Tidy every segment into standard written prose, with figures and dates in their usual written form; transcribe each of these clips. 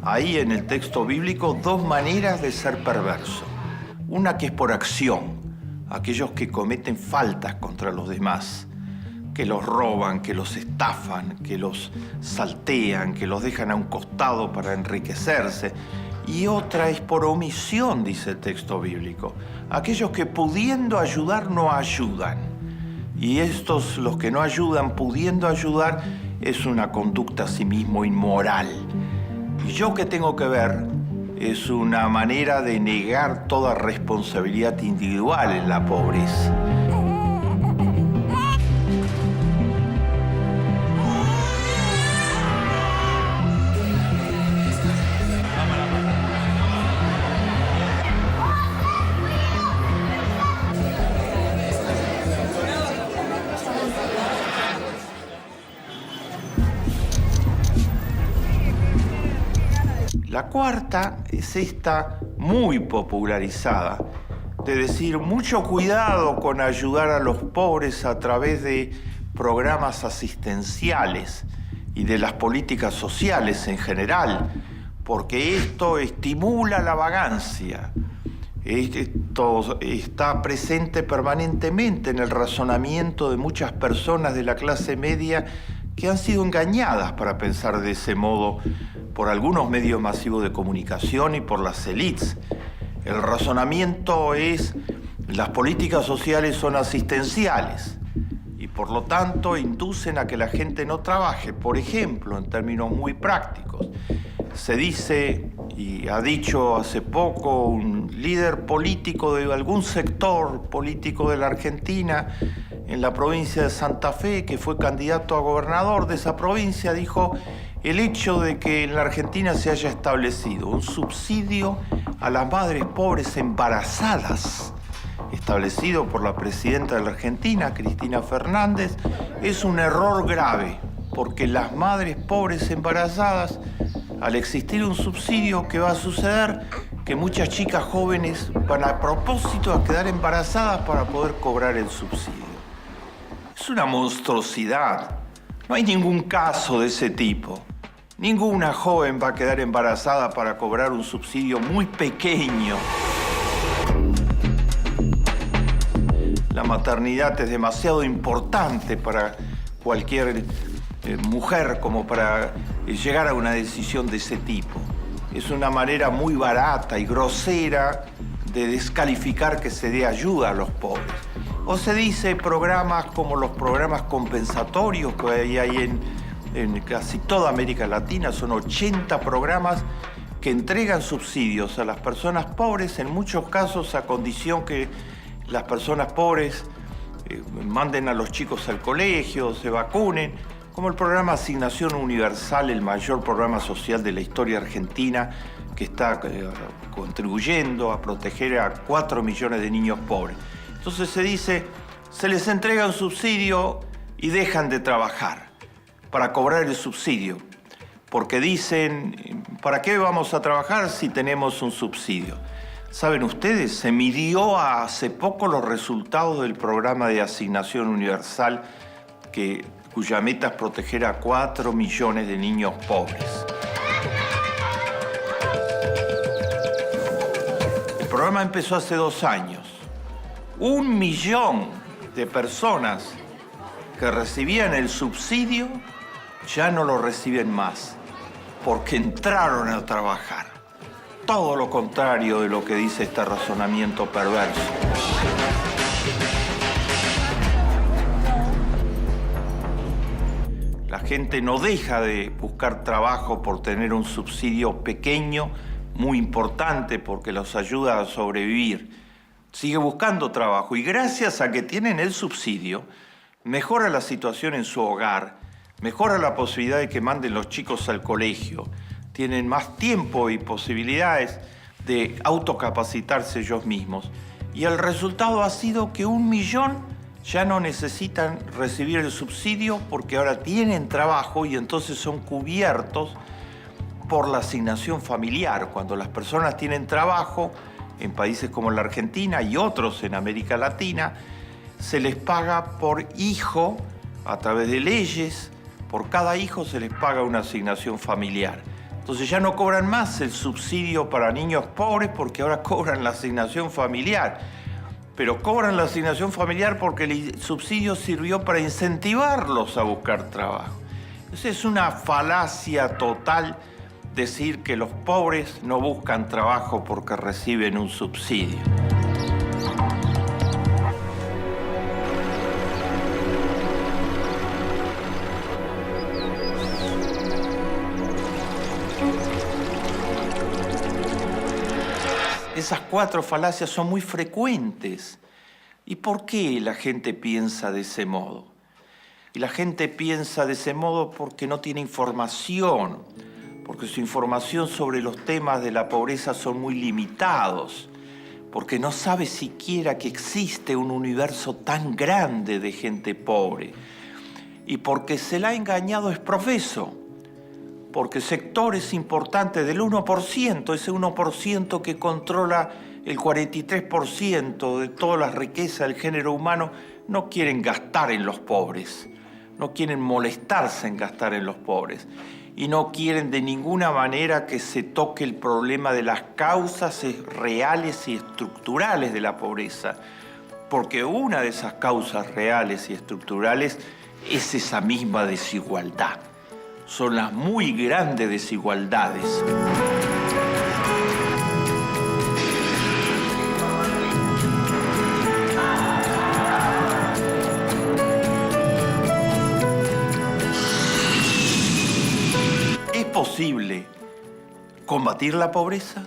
hay en el texto bíblico dos maneras de ser perverso. Una que es por acción, aquellos que cometen faltas contra los demás, que los roban, que los estafan, que los saltean, que los dejan a un costado para enriquecerse. Y otra es por omisión, dice el texto bíblico, aquellos que pudiendo ayudar no ayudan. Y estos, los que no ayudan, pudiendo ayudar, es una conducta asimismo inmoral. ¿Y yo qué tengo que ver? Es una manera de negar toda responsabilidad individual en la pobreza. La cuarta es esta muy popularizada, de decir mucho cuidado con ayudar a los pobres a través de programas asistenciales y de las políticas sociales en general, porque esto estimula la vagancia. Esto está presente permanentemente en el razonamiento de muchas personas de la clase media que han sido engañadas para pensar de ese modo por algunos medios masivos de comunicación y por las élites. El razonamiento es: las políticas sociales son asistenciales y por lo tanto inducen a que la gente no trabaje. Por ejemplo, en términos muy prácticos, se dice, y ha dicho hace poco un líder político de algún sector político de la Argentina, en la provincia de Santa Fe, que fue candidato a gobernador de esa provincia, dijo: el hecho de que en la Argentina se haya establecido un subsidio a las madres pobres embarazadas, establecido por la presidenta de la Argentina, Cristina Fernández, es un error grave, porque las madres pobres embarazadas, al existir un subsidio, ¿qué va a suceder? Que muchas chicas jóvenes van a propósito a quedar embarazadas para poder cobrar el subsidio. Es una monstruosidad. No hay ningún caso de ese tipo. Ninguna joven va a quedar embarazada para cobrar un subsidio muy pequeño. La maternidad es demasiado importante para cualquier mujer como para llegar a una decisión de ese tipo. Es una manera muy barata y grosera de descalificar que se dé ayuda a los pobres. O se dice programas como los programas compensatorios que hay en casi toda América Latina. Son 80 programas que entregan subsidios a las personas pobres, en muchos casos a condición que las personas pobres manden a los chicos al colegio, se vacunen, como el programa Asignación Universal, el mayor programa social de la historia argentina, que está contribuyendo a proteger a 4 millones de niños pobres. Entonces se dice, se les entrega un subsidio y dejan de trabajar para cobrar el subsidio, porque dicen, ¿para qué vamos a trabajar si tenemos un subsidio? ¿Saben ustedes? Se midió hace poco los resultados del programa de Asignación Universal, cuya meta es proteger a 4 millones de niños pobres. El programa empezó hace 2 años. 1 millón de personas que recibían el subsidio ya no lo reciben más, porque entraron a trabajar. Todo lo contrario de lo que dice este razonamiento perverso. La gente no deja de buscar trabajo por tener un subsidio pequeño, muy importante, porque los ayuda a sobrevivir. Sigue buscando trabajo y gracias a que tienen el subsidio, mejora la situación en su hogar, mejora la posibilidad de que manden los chicos al colegio, tienen más tiempo y posibilidades de autocapacitarse ellos mismos. Y el resultado ha sido que 1 millón ya no necesitan recibir el subsidio porque ahora tienen trabajo y entonces son cubiertos por la asignación familiar. Cuando las personas tienen trabajo, en países como la Argentina y otros en América Latina, se les paga por hijo a través de leyes. Por cada hijo se les paga una asignación familiar. Entonces ya no cobran más el subsidio para niños pobres porque ahora cobran la asignación familiar. Pero cobran la asignación familiar porque el subsidio sirvió para incentivarlos a buscar trabajo. Entonces es una falacia total decir que los pobres no buscan trabajo porque reciben un subsidio. Esas 4 falacias son muy frecuentes. ¿Y por qué la gente piensa de ese modo? Y la gente piensa de ese modo porque no tiene información, porque su información sobre los temas de la pobreza son muy limitados, porque no sabe siquiera que existe un universo tan grande de gente pobre, y porque se la ha engañado es profeso. Porque sectores importantes del 1%, ese 1% que controla el 43% de todas las riquezas del género humano, no quieren gastar en los pobres, no quieren molestarse en gastar en los pobres y no quieren de ninguna manera que se toque el problema de las causas reales y estructurales de la pobreza, porque una de esas causas reales y estructurales es esa misma desigualdad. Son las muy grandes desigualdades. ¿Es posible combatir la pobreza?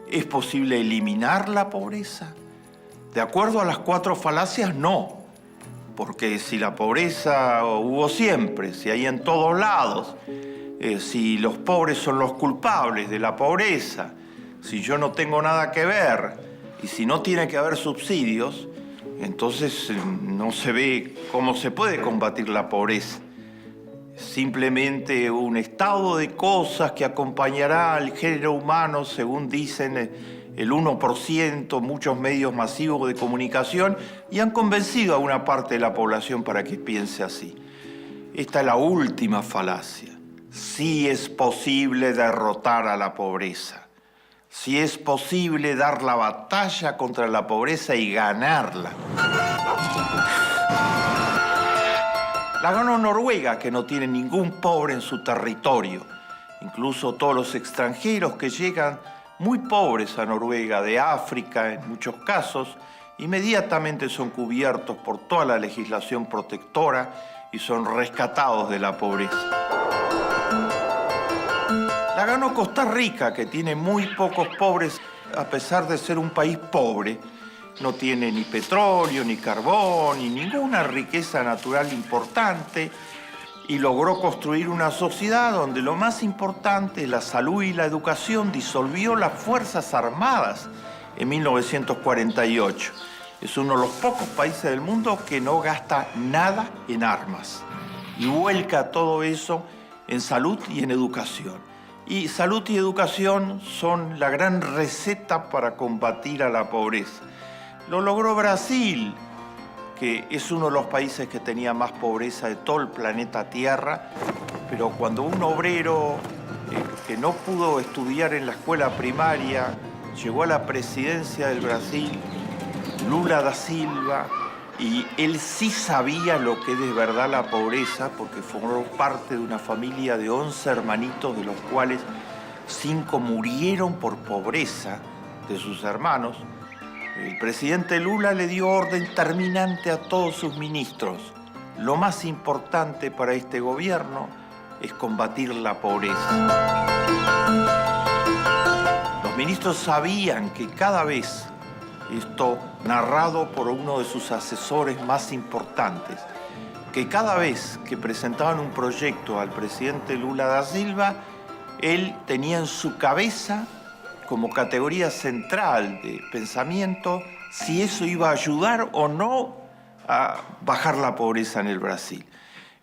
¿Es posible eliminar la pobreza? De acuerdo a las 4 falacias, no. Porque si la pobreza hubo siempre, si hay en todos lados, si los pobres son los culpables de la pobreza, si yo no tengo nada que ver y si no tiene que haber subsidios, entonces no se ve cómo se puede combatir la pobreza. Simplemente un estado de cosas que acompañará al género humano, según dicen el 1%, muchos medios masivos de comunicación, y han convencido a una parte de la población para que piense así. Esta es la última falacia. Sí es posible derrotar a la pobreza. Sí es posible dar la batalla contra la pobreza y ganarla. La ganó Noruega, que no tiene ningún pobre en su territorio. Incluso todos los extranjeros que llegan muy pobres a Noruega, de África en muchos casos, inmediatamente son cubiertos por toda la legislación protectora y son rescatados de la pobreza. La ganó Costa Rica, que tiene muy pocos pobres, a pesar de ser un país pobre. No tiene ni petróleo, ni carbón, ni ninguna riqueza natural importante, y logró construir una sociedad donde lo más importante, la salud y la educación, disolvió las Fuerzas Armadas en 1948. Es uno de los pocos países del mundo que no gasta nada en armas y vuelca todo eso en salud y en educación. Y salud y educación son la gran receta para combatir a la pobreza. Lo logró Brasil, que es uno de los países que tenía más pobreza de todo el planeta Tierra, pero cuando un obrero que no pudo estudiar en la escuela primaria llegó a la presidencia del Brasil, Lula da Silva, y él sí sabía lo que es de verdad la pobreza, porque formó parte de una familia de 11 hermanitos, de los cuales 5 murieron por pobreza de sus hermanos. El presidente Lula le dio orden terminante a todos sus ministros. Lo más importante para este gobierno es combatir la pobreza. Los ministros sabían que cada vez, esto narrado por uno de sus asesores más importantes, que cada vez que presentaban un proyecto al presidente Lula da Silva, él tenía en su cabeza como categoría central de pensamiento si eso iba a ayudar o no a bajar la pobreza en el Brasil.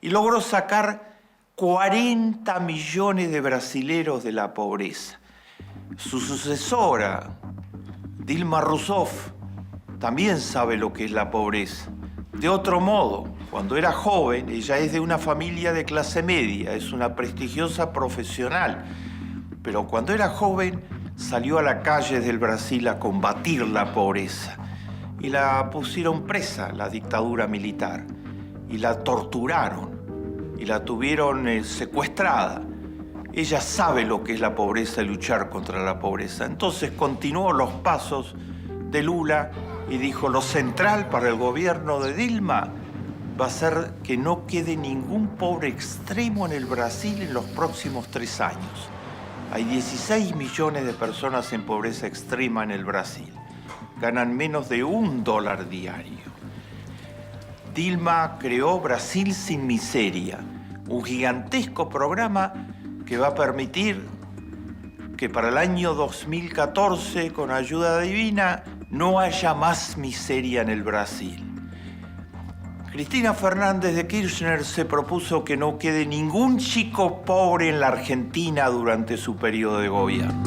Y logró sacar 40 millones de brasileros de la pobreza. Su sucesora, Dilma Rousseff, también sabe lo que es la pobreza. De otro modo, cuando era joven, ella es de una familia de clase media, es una prestigiosa profesional, pero cuando era joven salió a la calle del Brasil a combatir la pobreza. Y la pusieron presa, la dictadura militar, y la torturaron, y la tuvieron secuestrada. Ella sabe lo que es la pobreza y luchar contra la pobreza. Entonces continuó los pasos de Lula y dijo, lo central para el gobierno de Dilma va a ser que no quede ningún pobre extremo en el Brasil en los próximos 3 años. Hay 16 millones de personas en pobreza extrema en el Brasil. Ganan menos de $1 diario. Dilma creó Brasil sin miseria, un gigantesco programa que va a permitir que para el año 2014, con ayuda divina, no haya más miseria en el Brasil. Cristina Fernández de Kirchner se propuso que no quede ningún chico pobre en la Argentina durante su periodo de gobierno.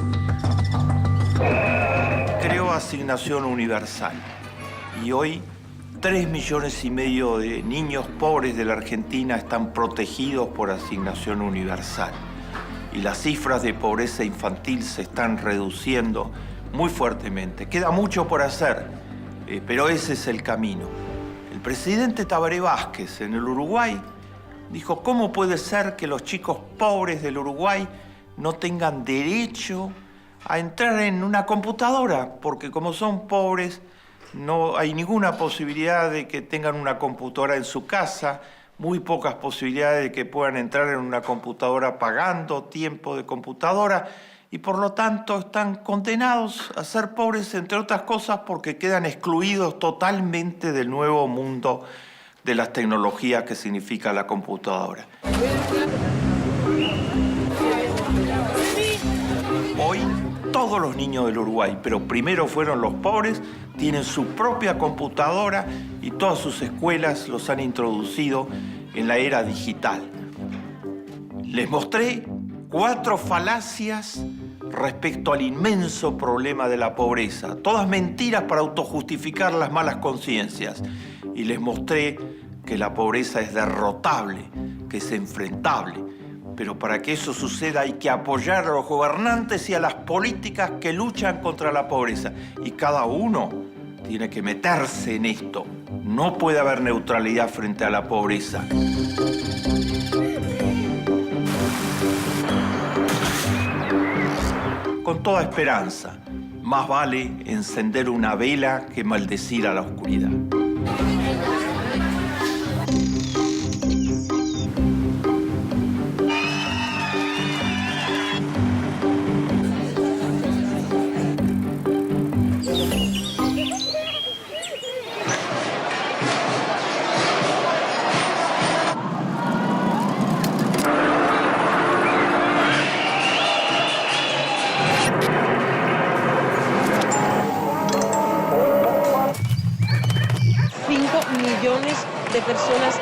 Creó Asignación Universal y hoy 3,5 millones de niños pobres de la Argentina están protegidos por Asignación Universal. Y las cifras de pobreza infantil se están reduciendo muy fuertemente. Queda mucho por hacer, pero ese es el camino. El presidente Tabaré Vázquez en el Uruguay dijo, ¿cómo puede ser que los chicos pobres del Uruguay no tengan derecho a entrar en una computadora? Porque como son pobres, no hay ninguna posibilidad de que tengan una computadora en su casa, muy pocas posibilidades de que puedan entrar en una computadora pagando tiempo de computadora y por lo tanto están condenados a ser pobres, entre otras cosas, porque quedan excluidos totalmente del nuevo mundo de las tecnologías que significa la computadora. Hoy, todos los niños del Uruguay, pero primero fueron los pobres, tienen su propia computadora y todas sus escuelas los han introducido en la era digital. Les mostré 4 falacias respecto al inmenso problema de la pobreza, todas mentiras para autojustificar las malas conciencias. Y les mostré que la pobreza es derrotable, que es enfrentable. Pero para que eso suceda hay que apoyar a los gobernantes y a las políticas que luchan contra la pobreza. Y cada uno tiene que meterse en esto. No puede haber neutralidad frente a la pobreza. Con toda esperanza, más vale encender una vela que maldecir a la oscuridad. Millones de personas